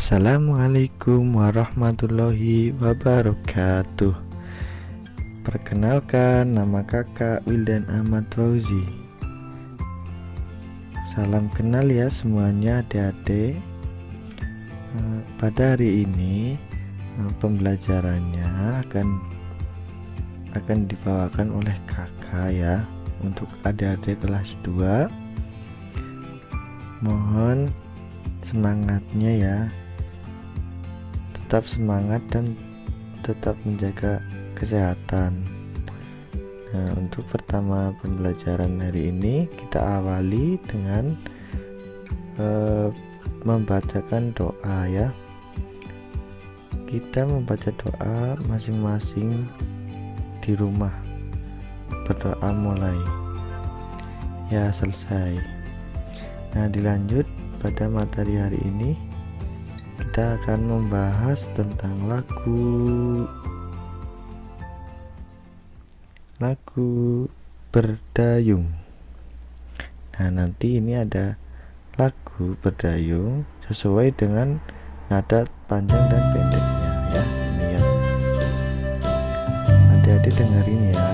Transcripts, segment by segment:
Assalamualaikum warahmatullahi wabarakatuh. Perkenalkan, nama kakak Wildan Ahmad Fauzi. Salam kenal ya semuanya adik-adik. Pada hari ini pembelajarannya akan dibawakan oleh kakak ya, untuk adik-adik kelas 2. Mohon semangatnya ya, tetap semangat dan tetap menjaga kesehatan. Nah, untuk pertama pembelajaran hari ini kita awali dengan membacakan doa ya. Kita membaca doa masing-masing di rumah. Berdoa mulai ya, selesai. Nah, dilanjut pada materi hari ini kita akan membahas tentang lagu berdayung. Nah, nanti ini ada lagu berdayung sesuai dengan nada panjang dan pendeknya ya. Ini ya, adik-adik dengerin ya.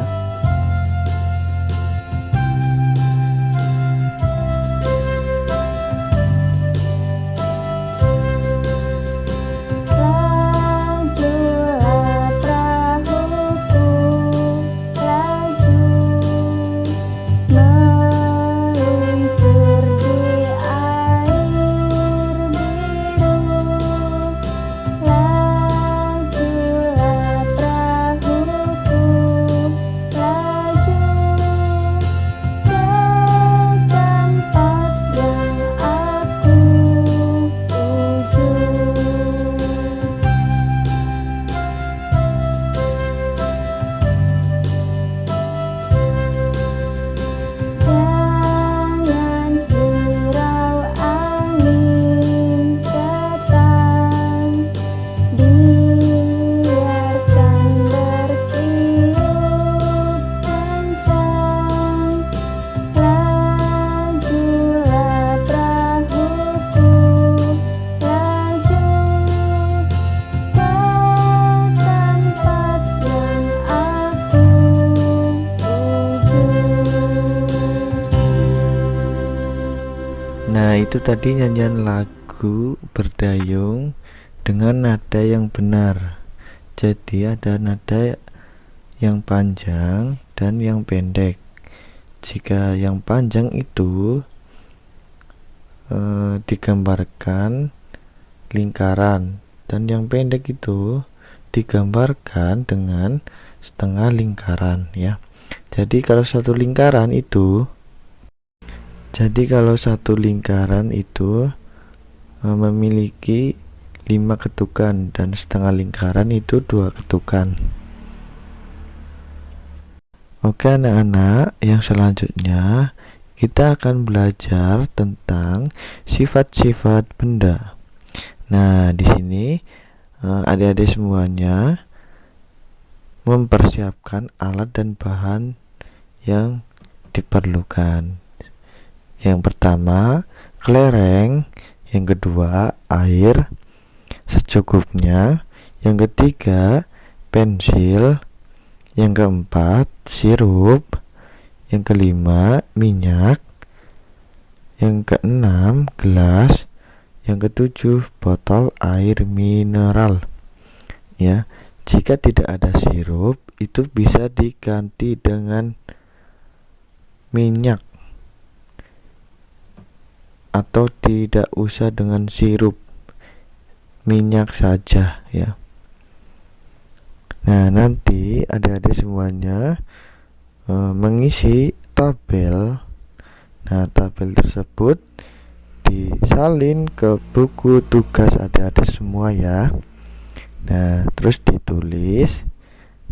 Nah, itu tadi nyanyian lagu berdayung dengan nada yang benar. Jadi ada nada yang panjang dan yang pendek. Jika yang panjang itu digambarkan lingkaran, dan yang pendek itu digambarkan dengan setengah lingkaran ya. Jadi kalau satu lingkaran itu memiliki 5 ketukan dan setengah lingkaran itu 2 ketukan. Oke anak-anak, yang selanjutnya kita akan belajar tentang sifat-sifat benda. Nah, di sini adik-adik semuanya mempersiapkan alat dan bahan yang diperlukan. Yang pertama kelereng, yang kedua air secukupnya, yang ketiga pensil, yang keempat sirup, yang kelima minyak, yang keenam gelas, yang ketujuh botol air mineral ya. Jika tidak ada sirup, itu bisa diganti dengan minyak, atau tidak usah dengan sirup, minyak saja ya. Nah, nanti adik-adik semuanya mengisi tabel. Nah, tabel tersebut disalin ke buku tugas adik-adik semua ya. Nah, terus ditulis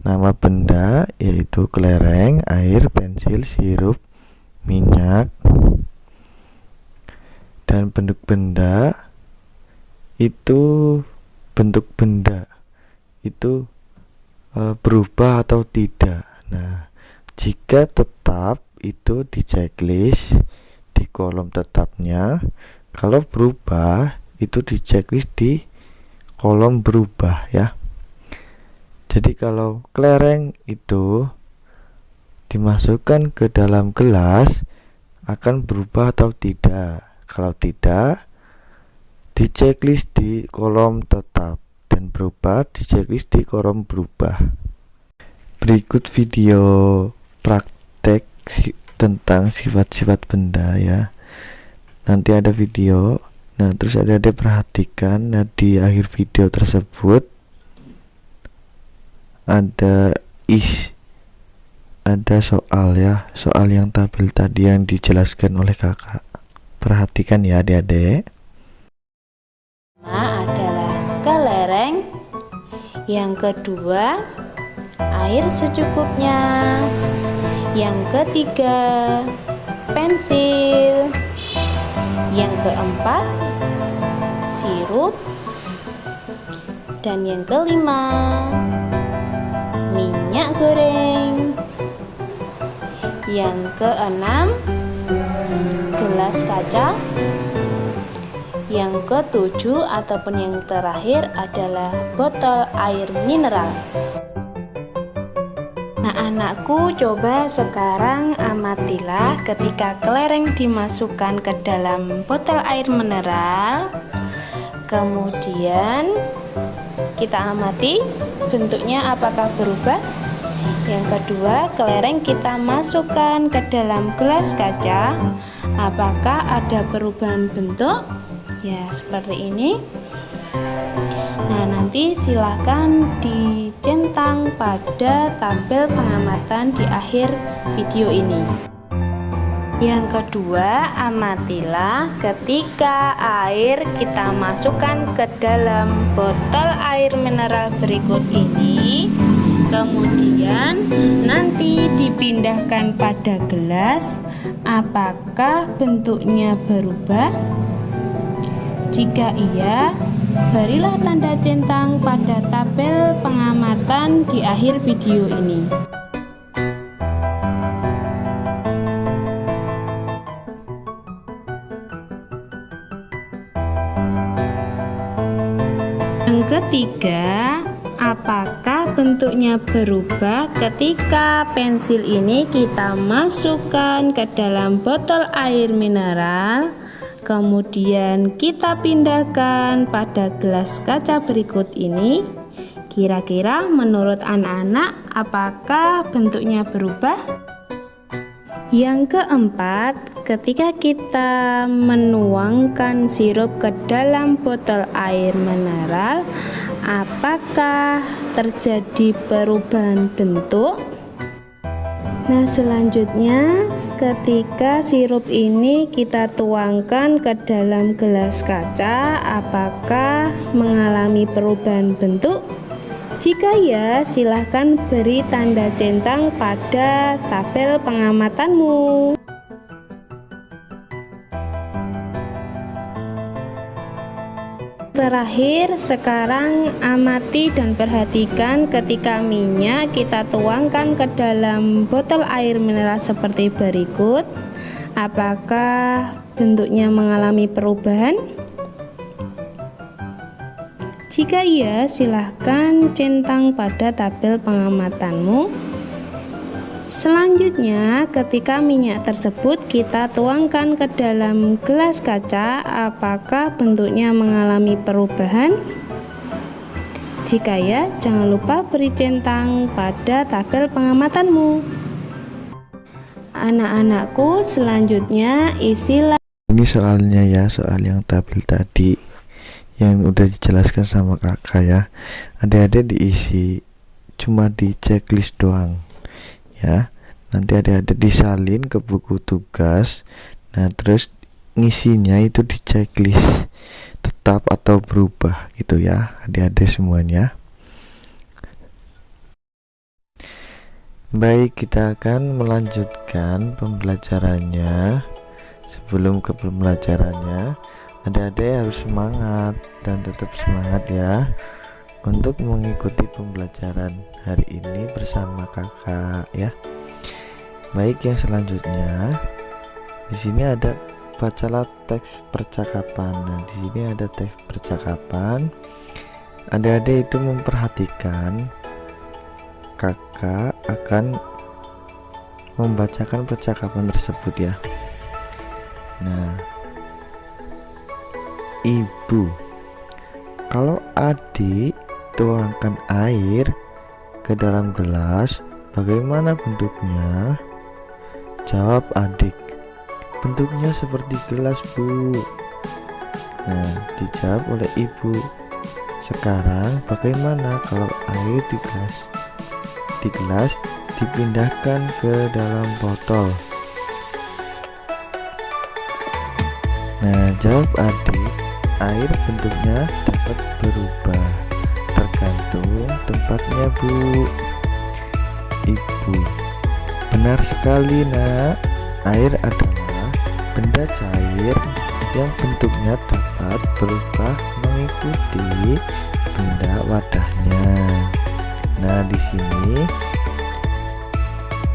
nama benda, yaitu kelereng, air, pensil, sirup, minyak. Dan bentuk benda itu berubah atau tidak. Nah, jika tetap itu di checklist di kolom tetapnya, kalau berubah itu di checklist di kolom berubah ya. Jadi kalau kelereng itu dimasukkan ke dalam gelas akan berubah atau tidak. Kalau tidak, di checklist di kolom tetap, dan berubah di checklist di kolom berubah. Berikut video praktek tentang sifat-sifat benda ya. Nanti ada video. Nah, terus ada perhatikan, nah di akhir video tersebut ada soal ya, soal yang tabel tadi yang dijelaskan oleh kakak. Perhatikan ya adik-adik. Adalah kelereng. Yang kedua, air secukupnya. Yang ketiga, pensil. Yang keempat, sirup. Dan yang kelima, minyak goreng. Yang keenam, gelas kaca. Yang ketujuh ataupun yang terakhir adalah botol air mineral. Nah, anakku, coba sekarang amatilah ketika kelereng dimasukkan ke dalam botol air mineral. Kemudian kita amati bentuknya apakah berubah. Yang kedua, kelereng kita masukkan ke dalam gelas kaca. Apakah ada perubahan bentuk? Ya, seperti ini. Nah, nanti silahkan dicentang pada tabel pengamatan di akhir video ini. Yang kedua, amatilah ketika air kita masukkan ke dalam botol air mineral berikut ini. Kemudian nanti dipindahkan pada gelas, apakah bentuknya berubah? Jika iya, berilah tanda centang pada tabel pengamatan di akhir video ini. Yang ketiga, apakah bentuknya berubah ketika pensil ini kita masukkan ke dalam botol air mineral, kemudian kita pindahkan pada gelas kaca berikut ini? Kira-kira menurut anak-anak apakah bentuknya berubah? Yang keempat, ketika kita menuangkan sirup ke dalam botol air mineral, apakah terjadi perubahan bentuk? Nah, selanjutnya ketika sirup ini kita tuangkan ke dalam gelas kaca, apakah mengalami perubahan bentuk? Jika ya, silahkan beri tanda centang pada tabel pengamatanmu. Terakhir, sekarang amati dan perhatikan ketika minyak kita tuangkan ke dalam botol air mineral seperti berikut. Apakah bentuknya mengalami perubahan? Jika iya, silahkan centang pada tabel pengamatanmu. Selanjutnya, ketika minyak tersebut kita tuangkan ke dalam gelas kaca, apakah bentuknya mengalami perubahan? Jika ya, jangan lupa beri centang pada tabel pengamatanmu. Anak-anakku, selanjutnya isilah. Ini soalnya ya, soal yang tabel tadi yang udah dijelaskan sama kakak ya. Adik-adik diisi, cuma di checklist doang ya. Nanti adik-adik disalin ke buku tugas. Nah, terus ngisinya itu di checklist, tetap atau berubah gitu ya adik-adik semuanya. Baik, kita akan melanjutkan pembelajarannya. Sebelum ke pembelajarannya, adik-adik harus semangat dan tetap semangat ya untuk mengikuti pembelajaran hari ini bersama kakak ya. Baik, yang selanjutnya di sini ada bacalah teks percakapan. Nah, di sini ada teks percakapan adik-adik itu memperhatikan kakak akan membacakan percakapan tersebut ya. Nah, ibu, kalau adik tuangkan air ke dalam gelas, bagaimana bentuknya? Jawab adik, bentuknya seperti gelas, Bu. Nah, dijawab oleh ibu. Sekarang bagaimana kalau air di gelas dipindahkan ke dalam botol? Nah, jawab adik, air bentuknya dapat berubah tergantung tempatnya, Bu. Ibu, benar sekali, Nak. Air adalah benda cair yang bentuknya dapat berubah mengikuti benda wadahnya. Nah, di sini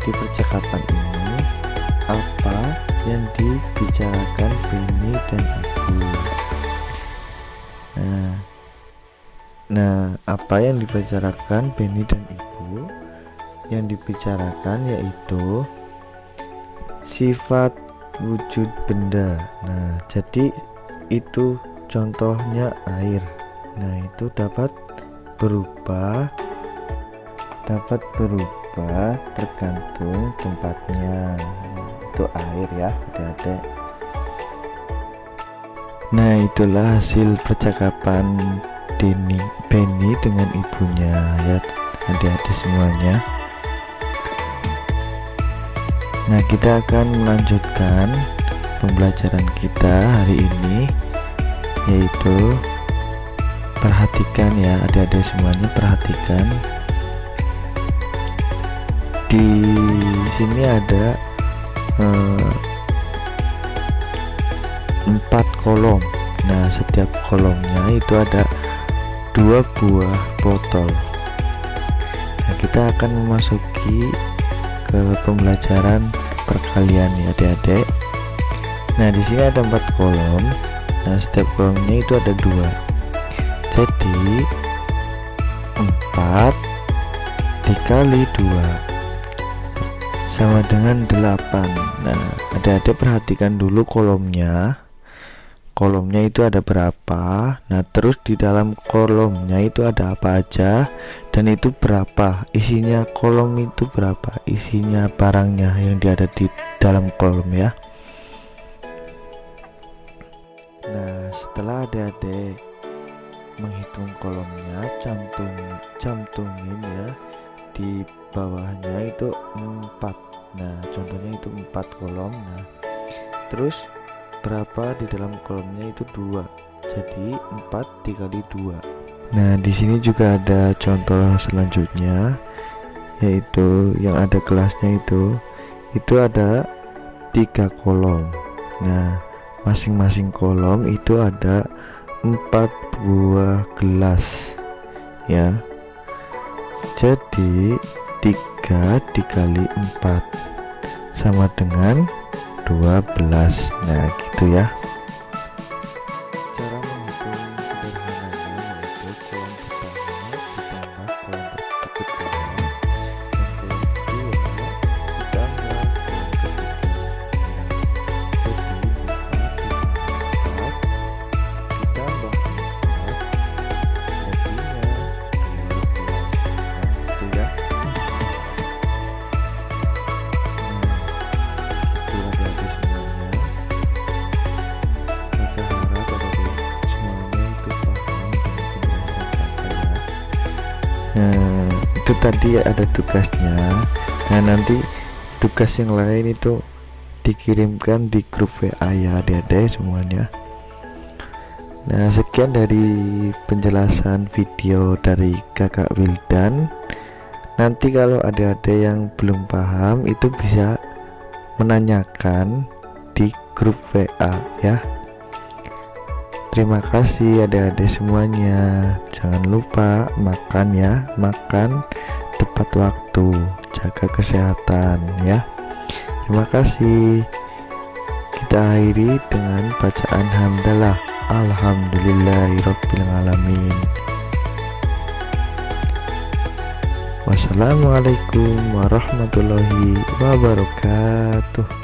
di percakapan ini apa yang dibicarakan Benny dan ibu? Nah, apa yang dibicarakan Benny dan ibu? Yang dibicarakan yaitu sifat wujud benda. Nah, jadi itu contohnya air. Nah, itu dapat berubah tergantung tempatnya. Itu air ya, adik-adik. Nah, itulah hasil percakapan Benny dengan ibunya ya, adik-adik semuanya. Nah, kita akan melanjutkan pembelajaran kita hari ini, yaitu perhatikan ya adik-adik semuanya, perhatikan di sini ada 4 kolom. Nah, setiap kolomnya itu ada 2 buah botol. Nah, kita akan memasuki ke pembelajaran perkalian ya adik-adik. Nah, di sini ada 4 kolom. Nah, setiap kolomnya itu ada 2. Jadi 4 dikali 2 sama dengan 8. Nah, adik-adik perhatikan dulu kolomnya itu ada berapa. Nah, terus di dalam kolomnya itu ada apa aja, dan itu berapa isinya, kolom itu berapa isinya barangnya yang ada di dalam kolom ya. Nah, setelah adik-adik menghitung kolomnya, cantumin ya di bawahnya itu 4. Nah, contohnya itu 4 kolom. Nah, terus berapa di dalam kolomnya itu 2. Jadi 4 dikali 2. Nah, di sini juga ada contoh selanjutnya, yaitu yang ada gelasnya itu ada 3 kolom. Nah, masing-masing kolom itu ada 4 buah gelas ya. Jadi 3 dikali 4 sama dengan 12. Nah, gitu ya. Cara menghitung sederhananya yaitu kolom pertama ditambah kolom kedua, dan kolom kedua ditambah kolom ketiga. Jadi 4 ditambah 4 jadinya 12. Nah, gitu ya. Nah, itu tadi ada tugasnya. Nah, nanti tugas yang lain itu dikirimkan di grup WA ya adik-adik semuanya. Nah, sekian dari penjelasan video dari kakak Wildan. Nanti kalau ada yang belum paham itu bisa menanyakan di grup WA ya. Terima kasih adik-adik semuanya. Jangan lupa makan ya, makan tepat waktu, jaga kesehatan ya. Terima kasih. Kita akhiri dengan bacaan hamdalah. Alhamdulillahirabbil alamin. Wassalamualaikum warahmatullahi wabarakatuh.